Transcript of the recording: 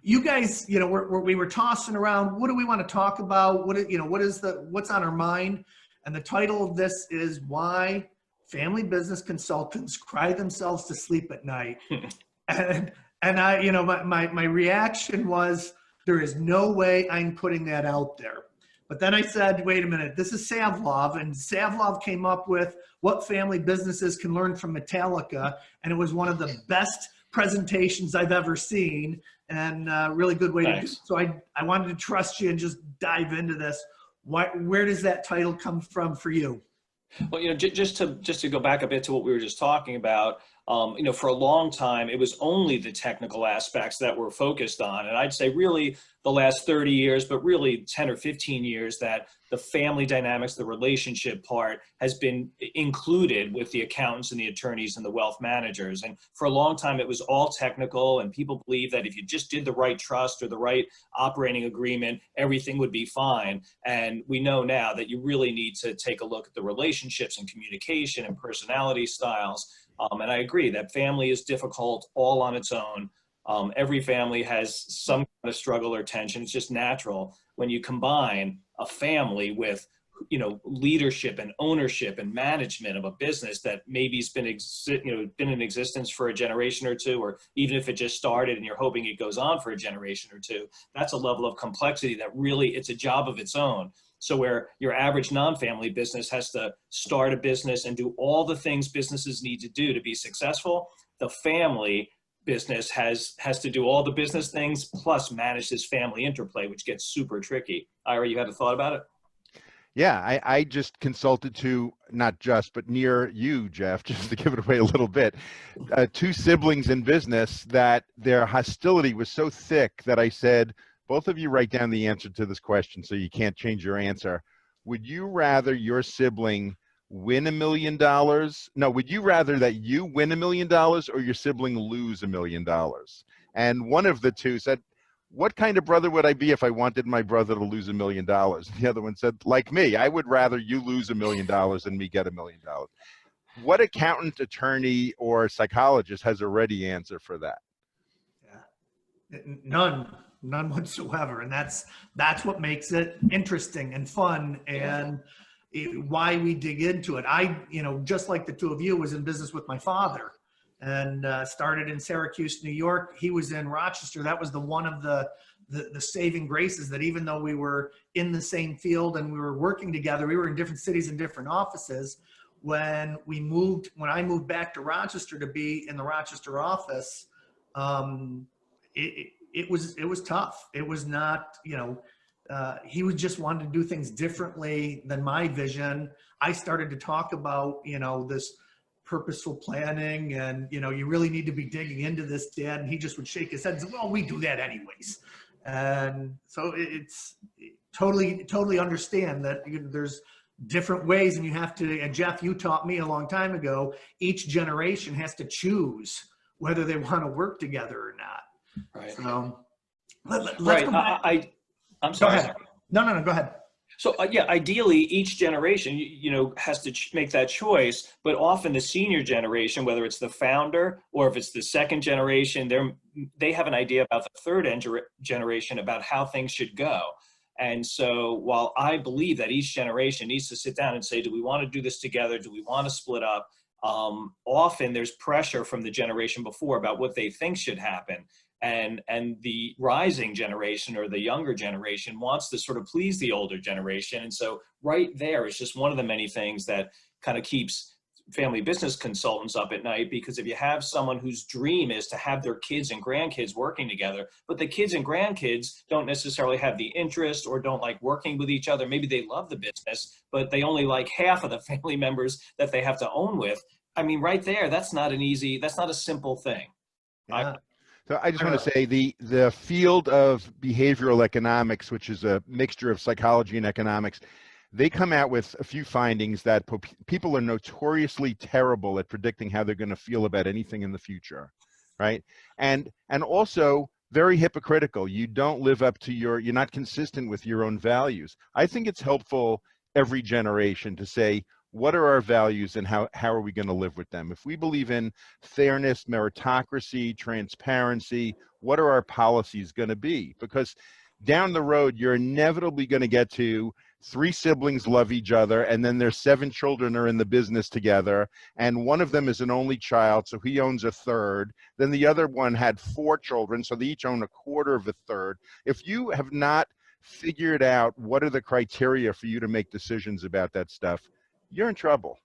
you guys, we were tossing around, what do we want to talk about? What's on our mind? And the title of this is Why Family Business Consultants Cry Themselves to Sleep at Night. and I, my reaction was, there is no way I'm putting that out there. But then I said, wait a minute, this is SavloV, and SavloV came up with what family businesses can learn from Metallica, and it was one of the best presentations I've ever seen, and really good way to do it. So I wanted to trust you and just dive into this. Where does that title come from for you? Well, just to go back a bit to what we were just talking about, for a long time, it was only the technical aspects that were focused on. And I'd say really the last 30 years, but really 10 or 15 years, that the family dynamics, the relationship part has been included with the accountants and the attorneys and the wealth managers. And for a long time, it was all technical, and people believed that if you just did the right trust or the right operating agreement, everything would be fine. And we know now that you really need to take a look at the relationships and communication and personality styles. And I agree that family is difficult all on its own. Every family has some kind of struggle or tension. It's just natural. When you combine a family with, leadership and ownership and management of a business that maybe has been in existence for a generation or two, or even if it just started and you're hoping it goes on for a generation or two, that's a level of complexity that really, it's a job of its own. So where your average non-family business has to start a business and do all the things businesses need to do to be successful, the family business has to do all the business things plus manage this family interplay, which gets super tricky. Ira, you had a thought about it? Yeah, I just consulted to, not just, but near you, Jeff, just to give it away a little bit, two siblings in business that their hostility was so thick that I said, both of you write down the answer to this question so you can't change your answer. Would you rather your sibling win $1 million? No, would you rather that you win $1 million or your sibling lose $1 million? And one of the two said, what kind of brother would I be if I wanted my brother to lose $1 million? The other one said, like me, I would rather you lose $1 million than me get $1 million. What accountant, attorney, or psychologist has a ready answer for that? Yeah. None whatsoever. And that's what makes it interesting and fun, and why we dig into it. I, just like the two of you, was in business with my father, and started in Syracuse, New York. He was in Rochester. That was one of the saving graces, that even though we were in the same field and we were working together, we were in different cities and different offices. When I moved back to Rochester to be in the Rochester office, it was tough. It was not, he would just wanted to do things differently than my vision. I started to talk about, this purposeful planning, and, you really need to be digging into this, Dad. And he just would shake his head and say, well, we do that anyways. And so it's totally understand that there's different ways, and you have to, and Jeff, you taught me a long time ago, each generation has to choose whether they want to work together or not. Right. So let's go back. I'm sorry. Go ahead. No, go ahead. So ideally, each generation, has to make that choice. But often the senior generation, whether it's the founder or if it's the second generation, they have an idea about the third generation about how things should go. And so while I believe that each generation needs to sit down and say, do we want to do this together? Do we want to split up? Often there's pressure from the generation before about what they think should happen. And the rising generation or the younger generation wants to sort of please the older generation. And so right there is just one of the many things that kind of keeps family business consultants up at night, because if you have someone whose dream is to have their kids and grandkids working together, but the kids and grandkids don't necessarily have the interest or don't like working with each other, maybe they love the business, but they only like half of the family members that they have to own with. I mean, right there, that's not a simple thing. Yeah. So I just want to say the field of behavioral economics, which is a mixture of psychology and economics, they come out with a few findings that people are notoriously terrible at predicting how they're going to feel about anything in the future, right? And also very hypocritical. You don't live up to you're not consistent with your own values. I think it's helpful every generation to say, what are our values and how are we going to live with them? If we believe in fairness, meritocracy, transparency, what are our policies going to be? Because down the road, you're inevitably going to get to 3 siblings love each other, and then their 7 children are in the business together, and one of them is an only child, so he owns a third. Then the other one had 4 children, so they each own a quarter of a third. If you have not figured out what are the criteria for you to make decisions about that stuff, you're in trouble.